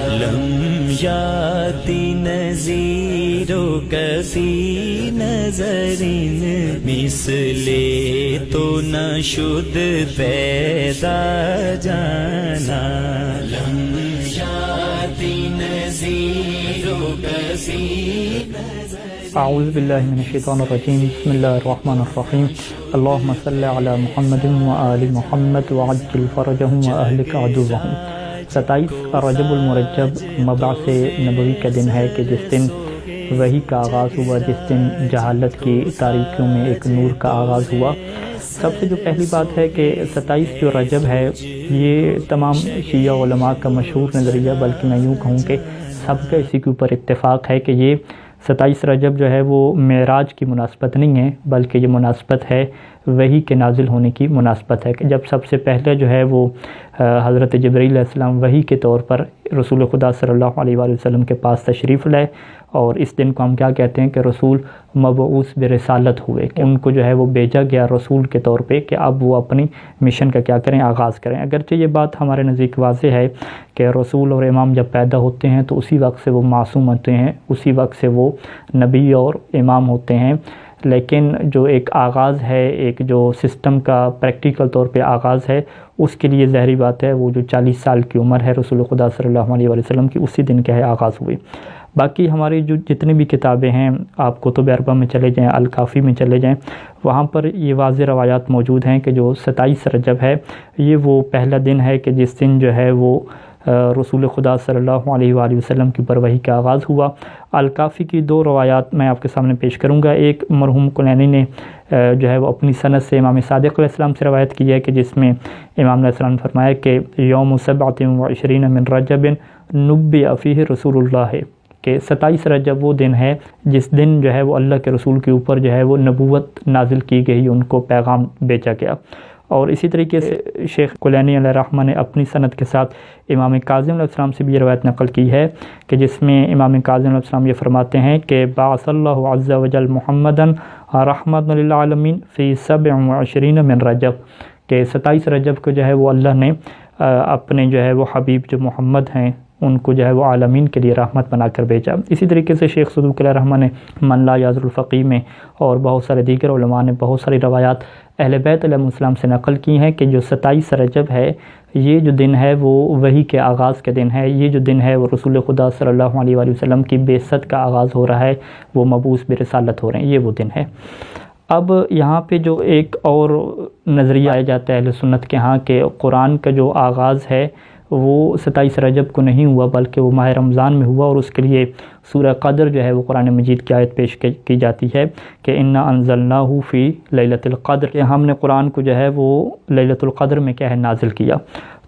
لم یاتی نذیر کسی نظر مثل تو نشد پیدا جانا لم یاتی نذیر کسی اعوذ باللہ من الشیطان الرجیم بسم اللہ الرحمن الرحیم اللہم صلی علی محمد وآل محمد وعجل فرجہم واہلک عدوہم۔ 27 رجب المرجب مبعث نبوی کا دن ہے کہ جس دن وحی کا آغاز ہوا، جس دن جہالت کی تاریکیوں میں ایک نور کا آغاز ہوا۔ سب سے جو پہلی بات ہے کہ 27 جو رجب ہے یہ تمام شیعہ علماء کا مشہور نظریہ، بلکہ میں یوں کہوں کہ سب کا اسی کے اوپر اتفاق ہے کہ یہ 27 رجب جو ہے وہ معراج کی مناسبت نہیں ہے، بلکہ یہ مناسبت ہے وحی کے نازل ہونے کی مناسبت ہے کہ جب سب سے پہلے جو ہے وہ حضرت جبرائیل علیہ السلام وحی کے طور پر رسول خدا صلی اللہ علیہ وآلہ وسلم کے پاس تشریف لائے، اور اس دن کو ہم کیا کہتے ہیں کہ رسول مبعوث برسالت ہوئے، کہ ان کو جو ہے وہ بھیجا گیا رسول کے طور پہ کہ اب وہ اپنی مشن کا کیا کریں، آغاز کریں۔ اگرچہ یہ بات ہمارے نزدیک واضح ہے کہ رسول اور امام جب پیدا ہوتے ہیں تو اسی وقت سے وہ معصوم ہوتے ہیں، اسی وقت سے وہ نبی اور امام ہوتے ہیں، لیکن جو ایک آغاز ہے، ایک جو سسٹم کا پریکٹیکل طور پہ آغاز ہے، اس کے لیے ظاہری بات ہے وہ جو 40 سال کی عمر ہے رسول خدا صلی اللہ علیہ وآلہ وسلم کی، اسی دن کیا ہے آغاز ہوئی۔ باقی ہماری جو جتنی بھی کتابیں ہیں، آپ کتب اربع میں چلے جائیں، الکافی میں چلے جائیں، وہاں پر یہ واضح روایات موجود ہیں کہ جو 27 رجب ہے یہ وہ پہلا دن ہے کہ جس دن جو ہے وہ رسول خدا صلی اللہ علیہ وآلہ وسلم کی پر وحی کا آغاز ہوا۔ الکافی کی 2 روایات میں آپ کے سامنے پیش کروں گا۔ ایک مرحوم کلینی نے جو ہے وہ اپنی سند سے امام صادق علیہ السلام سے روایت کی ہے کہ جس میں امام علیہ السلام نے فرمایا کہ یوم 27 من رجب نبئ فیہ رسول اللہ، کہ 27 رجب وہ دن ہے جس دن جو ہے وہ اللہ کے رسول کے اوپر جو ہے وہ نبوت نازل کی گئی، ان کو پیغام بیچا گیا۔ اور اسی طریقے سے شیخ کلینی علیہ الرحمہ نے اپنی سند کے ساتھ امام کاظم علیہ السلام سے بھی یہ روایت نقل کی ہے کہ جس میں امام کاظم علیہ السلام یہ فرماتے ہیں کہ بعث اللہ عز وجل محمدً رحمۃ للعالمین فی 27 من رجب، کہ 27 رجب کو جو ہے وہ اللہ نے اپنے جو ہے وہ حبیب جو محمد ہیں ان کو جو ہے وہ عالمین کے لیے رحمت بنا کر بھیجا۔ اسی طریقے سے شیخ صدوق علیہ الرحمہ نے من لا یعذر الفقیہ میں اور بہت سارے دیگر علماء نے بہت ساری روایات اہل بیت علیہ السلام سے نقل کی ہیں کہ جو 27 رجب ہے یہ جو دن ہے وہ وحی کے آغاز کے دن ہے، یہ جو دن ہے وہ رسول خدا صلی اللہ علیہ وآلہ وسلم کی بعثت کا آغاز ہو رہا ہے، وہ مبعوث برسالت ہو رہے ہیں، یہ وہ دن ہے۔ اب یہاں پہ جو ایک اور نظریہ آیا جاتا ہے اہل سنت کے ہاں کہ قرآن کا جو آغاز ہے وہ 27 رجب کو نہیں ہوا بلکہ وہ ماہ رمضان میں ہوا، اور اس کے لیے سورہ قدر جو ہے وہ قرآن مجید کی آیت پیش کی جاتی ہے کہ انا انزلناہ فی لیلۃ القدر، کہ ہم نے قرآن کو جو ہے وہ لیلۃ القدر میں کیا ہے نازل کیا۔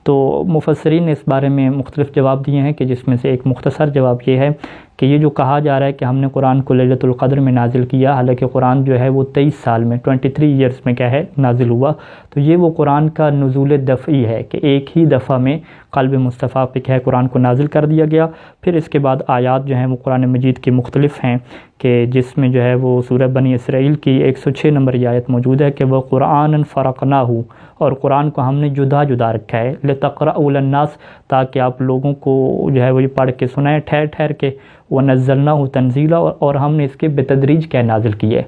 تو مفسرین نے اس بارے میں مختلف جواب دیے ہیں کہ جس میں سے ایک مختصر جواب یہ ہے کہ یہ جو کہا جا رہا ہے کہ ہم نے قرآن کو لیلۃ القدر میں نازل کیا، حالانکہ قرآن جو ہے وہ 23 سال میں 23 ایئرز میں کیا ہے نازل ہوا، تو یہ وہ قرآن کا نزول دفعی ہے کہ ایک ہی دفعہ میں قلب مصطفیٰ پہ کیا ہے قرآن کو نازل کر دیا گیا۔ پھر اس کے بعد آیات جو ہیں وہ قرآن مجید کی مختلف ہیں کہ جس میں جو ہے وہ سورہ بنی اسرائیل کی 106 نمبر یہ آیت موجود ہے کہ وہ قرآن فرقناہ، اور قرآن کو ہم نے جدا جدا رکھا ہے لتقرأوا للناس، تاکہ آپ لوگوں کو جو ہے وہ یہ پڑھ کے سنائیں ٹھہر ٹھہر کے، وَنَزَّلْنَاهُ تَنزِيلًا، اور ہم نے اس کے بتدریج کیا نازل کی ہے۔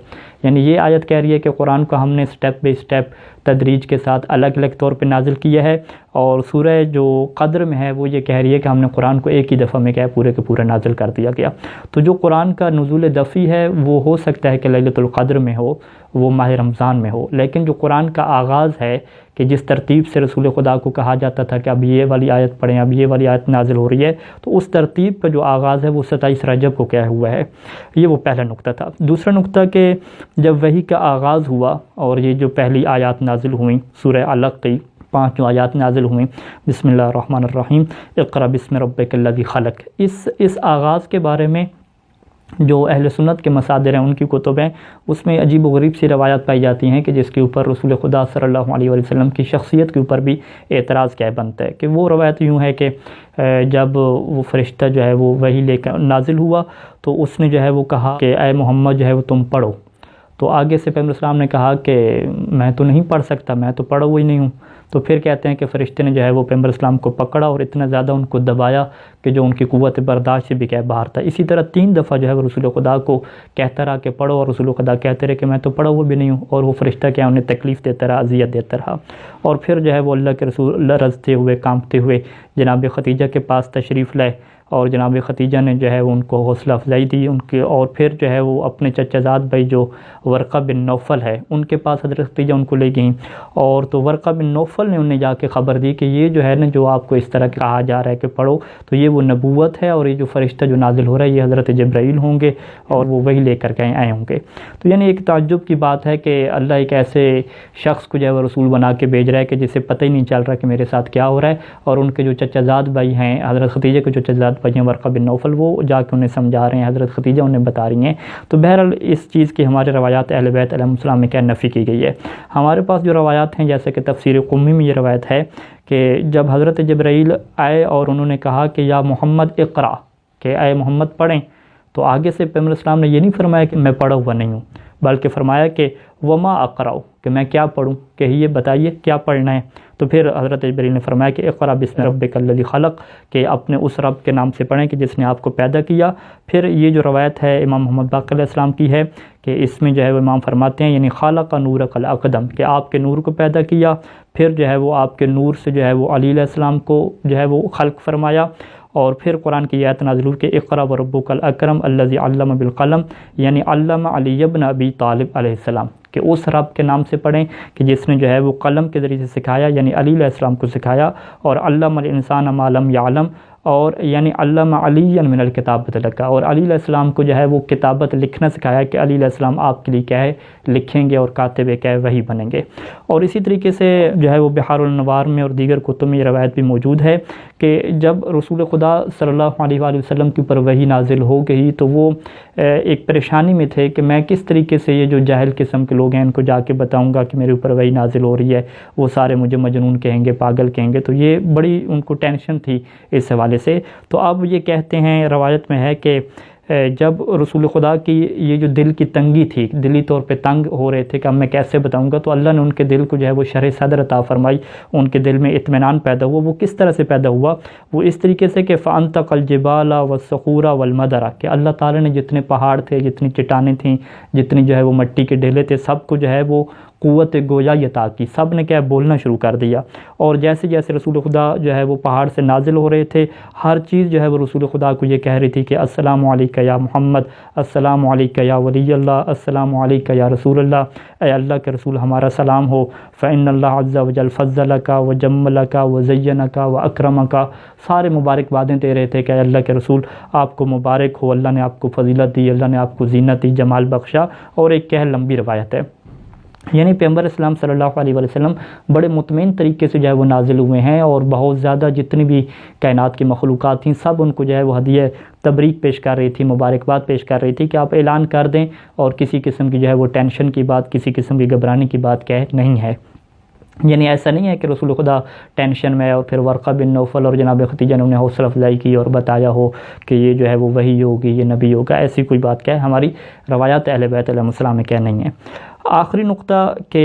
یعنی یہ آیت کہہ رہی ہے کہ قرآن کو ہم نے سٹیپ بائی سٹیپ تدریج کے ساتھ الگ الگ طور پہ نازل کیا ہے، اور سورہ جو قدر میں ہے وہ یہ کہہ رہی ہے کہ ہم نے قرآن کو ایک ہی دفعہ میں کیا ہے پورے کے پورے نازل کر دیا گیا۔ تو جو قرآن کا نزول دفعی ہے وہ ہو سکتا ہے کہ لیلۃ القدر میں ہو، وہ ماہ رمضان میں ہو، لیکن جو قرآن کا آغاز ہے کہ جس ترتیب سے رسول خدا کو کہا جاتا تھا کہ اب یہ والی آیت پڑھیں، اب یہ والی آیت نازل ہو رہی ہے، تو اس ترتیب کا جو آغاز ہے وہ 27 رجب کو کیا ہوا ہے، یہ وہ پہلا نقطہ تھا۔ دوسرا نقطہ کہ جب وحی کا آغاز ہوا اور یہ جو پہلی آیات نازل ہوئیں سورہ علق کی 5 جو آیات نازل ہوئیں، بسم اللہ الرحمن الرحیم اقرأ بسم ربک الذی خلق، اس آغاز کے بارے میں جو اہل سنت کے مصادر ہیں ان کی کتب ہیں، اس میں عجیب و غریب سی روایات پائی جاتی ہیں کہ جس کے اوپر رسول خدا صلی اللہ علیہ وآلہ وسلم کی شخصیت کے اوپر بھی اعتراض کیا بنتا ہے کہ وہ روایت یوں ہے کہ جب وہ فرشتہ جو ہے وہ وحی لے کر نازل ہوا تو اس نے جو ہے وہ کہا کہ اے محمد جو ہے وہ تم پڑھو، تو آگے سے پیغمبر اسلام نے کہا کہ میں تو نہیں پڑھ سکتا، میں تو پڑھا ہوا ہی نہیں ہوں۔ تو پھر کہتے ہیں کہ فرشتے نے جو ہے وہ پیغمبر اسلام کو پکڑا اور اتنا زیادہ ان کو دبایا کہ جو ان کی قوت برداشت سے بھی باہر تھا۔ اسی طرح 3 دفعہ جو ہے وہ رسول خدا کو کہتا رہا کہ پڑھو، اور رسول خدا کہتے رہے کہ میں تو پڑھا ہوا بھی نہیں ہوں، اور وہ فرشتہ کیا انہیں تکلیف دیتا رہا، اذیت دیتا رہا۔ اور پھر جو ہے وہ اللہ کے رسول لرزتے ہوئے کانپتے ہوئے جناب خدیجہ کے پاس تشریف لائے، اور جناب خدیجہ نے جو ہے وہ ان کو حوصلہ افزائی دی ان کے، اور پھر جو ہے وہ اپنے چچا زاد بھائی جو ورقہ بن نوفل ہے ان کے پاس حضرت خدیجہ ان کو لے گئیں، اور تو ورقہ بن نوفل نے انہیں جا کے خبر دی کہ یہ جو ہے نا جو آپ کو اس طرح کہا جا رہا ہے کہ پڑھو، تو یہ وہ نبوت ہے، اور یہ جو فرشتہ جو نازل ہو رہا ہے یہ حضرت جبرائیل ہوں گے، اور وہ وہی لے کر کے آئے ہوں گے۔ تو یعنی ایک تعجب کی بات ہے کہ اللہ ایک ایسے شخص کو جو ہے وہ رسول بنا کے بھیج رہا ہے کہ جسے پتہ ہی نہیں چل رہا کہ میرے ساتھ کیا ہو رہا ہے، اور ان کے جو چچا زاد بھائی ہیں حضرت خدیجہ کے جو چچا زاد بھائی ہیں ورقہ بن نوفل، وہ جا کے انہیں سمجھا رہے ہیں، حضرت خدیجہ انہیں بتا رہی ہیں۔ تو بہرحال اس چیز کی ہمارے روایات اہل بیت علیہ السلام میں کیا نفی کی گئی ہے۔ ہمارے پاس جو روایات ہیں جیسے کہ تفسیر قمی میں یہ روایت ہے کہ جب حضرت جبرائیل آئے اور انہوں نے کہا کہ یا محمد اقرا، کہ اے محمد پڑھیں، تو آگے سے پیغمبر اسلام نے یہ نہیں فرمایا کہ میں پڑھا ہوا نہیں ہوں، بلکہ فرمایا کہ وما اقرأ، کہ میں کیا پڑھوں، کہ یہ بتائیے کیا پڑھنا ہے۔ تو پھر حضرت جبرائیل نے فرمایا کہ اقرأ بسم ربک الذی خلق، کہ اپنے اس رب کے نام سے پڑھیں کہ جس نے آپ کو پیدا کیا۔ پھر یہ جو روایت ہے امام محمد باقر علیہ السلام کی ہے کہ اس میں جو ہے وہ امام فرماتے ہیں یعنی خالق نورک الاقدم، کہ آپ کے نور کو پیدا کیا، پھر جو ہے وہ آپ کے نور سے جو ہے وہ علی علیہ السلام کو جو ہے وہ خلق فرمایا، اور پھر قرآن کی آیت نازل ہوئی کہ اقرأ وربک الاکرم الذی علم بالقلم، یعنی علم علی ابن ابی طالب علیہ السلام، کہ اس رب کے نام سے پڑھیں کہ جس نے جو ہے وہ قلم کے ذریعے سے سکھایا، یعنی علی علیہ السلام کو سکھایا، اور علم الانسان ما لم یعلم، اور یعنی علم علی من الکتابۃ لکا، اور علی علیہ السلام کو جو ہے وہ کتابت لکھنا سکھایا کہ علی علیہ السلام آپ کے لیے کیا ہے لکھیں گے، اور کاتب کیا ہے وہی بنیں گے۔ اور اسی طریقے سے جو ہے وہ بحار الانوار میں اور دیگر کتب میں یہ روایت بھی موجود ہے کہ جب رسول خدا صلی اللہ علیہ وآلہ وسلم کے اوپر وحی نازل ہو گئی تو وہ ایک پریشانی میں تھے کہ میں کس طریقے سے یہ جو جاہل قسم کے لوگ ہیں ان کو جا کے بتاؤں گا کہ میرے اوپر وحی نازل ہو رہی ہے، وہ سارے مجھے مجنون کہیں گے، پاگل کہیں گے، تو یہ بڑی ان کو ٹینشن تھی اس حوالے سے۔ تو اب یہ کہتے ہیں روایت میں ہے کہ جب رسول خدا کی یہ جو دل کی تنگی تھی، دلی طور پہ تنگ ہو رہے تھے کہ اب میں کیسے بتاؤں گا، تو اللہ نے ان کے دل کو جو ہے وہ شرح صدر عطا فرمائی، ان کے دل میں اطمینان پیدا ہوا۔ وہ کس طرح سے پیدا ہوا؟ وہ اس طریقے سے کہ فَأَنْتَقَ الْجِبَالَ وَالصَّخُورَ وَالْمَدَرَ، کہ اللہ تعالیٰ نے جتنے پہاڑ تھے، جتنی چٹانیں تھیں، جتنی جو ہے وہ مٹی کے ڈھیلے تھے، سب کو جو ہے وہ قوت گویائی عطا کی، سب نے کیا بولنا شروع کر دیا۔ اور جیسے جیسے رسول خدا جو ہے وہ پہاڑ سے نازل ہو رہے تھے، ہر چیز جو ہے وہ رسول خدا کو یہ کہہ رہی تھی کہ السلام علیکہ یا محمد، السلام علیکہ یا ولی اللہ، السلام علیکہ یا رسول اللہ، اے اللہ کے رسول ہمارا سلام ہو، فإن اللہ عز وجل فضلک وجملک وزینک واکرمک، سارے مبارکبادیں دے رہے تھے کہ اے اللہ کے رسول آپ کو مبارک ہو، اللہ نے آپ کو فضیلت دی، اللہ نے آپ کو زینت دی، جمال بخشا۔ اور ایک کہہ لمبی روایت ہے، یعنی پیغمبر اسلام صلی اللہ علیہ وسلم بڑے مطمئن طریقے سے جو ہے وہ نازل ہوئے ہیں، اور بہت زیادہ جتنی بھی کائنات کی مخلوقات تھیں سب ان کو جو ہے وہ ہدیہ تبریک پیش کر رہی تھی، مبارکباد پیش کر رہی تھی کہ آپ اعلان کر دیں، اور کسی قسم کی جو ہے وہ ٹینشن کی بات، کسی قسم کی گھبرانے کی بات کیا ہے نہیں ہے۔ یعنی ایسا نہیں ہے کہ رسول خدا ٹینشن میں اور پھر ورقہ بن نوفل اور جناب خدیجہ نے انہیں حوصلہ افزائی کی اور بتایا ہو کہ یہ جو ہے وہ وحی ہوگی، یہ نبی ہوگا، ایسی کوئی بات کیا ہے ہماری روایات اہل بیت علیہ السلام میں کیا نہیں ہے۔ آخری نقطہ کہ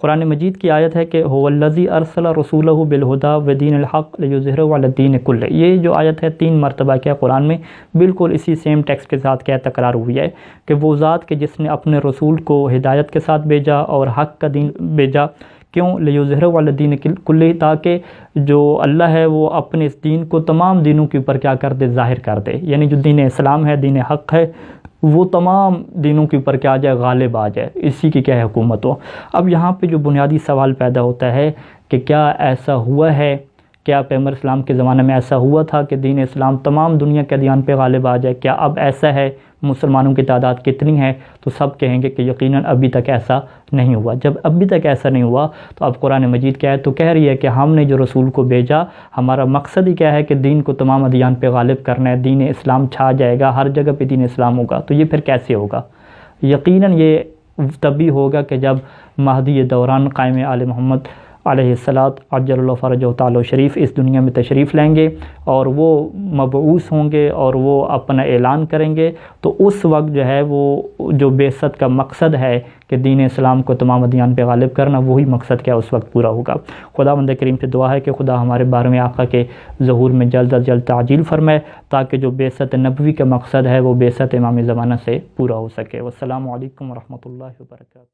قرآن مجید کی آیت ہے کہ هو الذی ارسل رسولہ بالہدی ودین الحق لیظہرہ علی الدین کلہ، یہ جو آیت ہے 3 مرتبہ کیا قرآن میں بالکل اسی سیم ٹیکسٹ کے ساتھ کیا تکرار ہوئی ہے کہ وہ ذات کہ جس نے اپنے رسول کو ہدایت کے ساتھ بھیجا اور حق کا دین بھیجا، کیوں؟ لیظہرہ علی الدین کلہ، تاکہ جو اللہ ہے وہ اپنے اس دین کو تمام دینوں کے اوپر کیا کر دے، ظاہر کر دے، یعنی جو دین اسلام ہے، دین حق ہے، وہ تمام دینوں کے اوپر کیا آ جائے، غالب آ جائے، اسی کی کیا ہے حکومت ہو۔ اب یہاں پہ جو بنیادی سوال پیدا ہوتا ہے کہ کیا ایسا ہوا ہے، کیا پیغمبر اسلام کے زمانے میں ایسا ہوا تھا کہ دین اسلام تمام دنیا کے ادیان پہ غالب آ جائے؟ کیا اب ایسا ہے؟ مسلمانوں کی تعداد کتنی ہے؟ تو سب کہیں گے کہ یقیناً ابھی تک ایسا نہیں ہوا۔ جب ابھی تک ایسا نہیں ہوا تو اب قرآن مجید کیا ہے تو کہہ رہی ہے کہ ہم نے جو رسول کو بھیجا، ہمارا مقصد ہی کیا ہے کہ دین کو تمام ادیان پہ غالب کرنا ہے، دین اسلام چھا جائے گا، ہر جگہ پہ دین اسلام ہوگا۔ تو یہ پھر کیسے ہوگا؟ یقیناً یہ تبھی ہوگا کہ جب مہدی دوران قائم آل محمد علیہ الصلاۃ عجل اللہ فرجہ تعالی شریف اس دنیا میں تشریف لیں گے اور وہ مبعوث ہوں گے اور وہ اپنا اعلان کریں گے، تو اس وقت جو ہے وہ جو بعثت کا مقصد ہے کہ دین اسلام کو تمام ادیان پہ غالب کرنا، وہی مقصد کیا اس وقت پورا ہوگا۔ خداوند کریم سے دعا ہے کہ خدا ہمارے 12ویں آقا کے ظہور میں جلد از جلد تعجیل فرمائے، تاکہ جو بعثت نبوی کا مقصد ہے وہ بعثت امام زمانہ سے پورا ہو سکے۔ والسلام علیکم ورحمۃ اللہ وبرکاتہ۔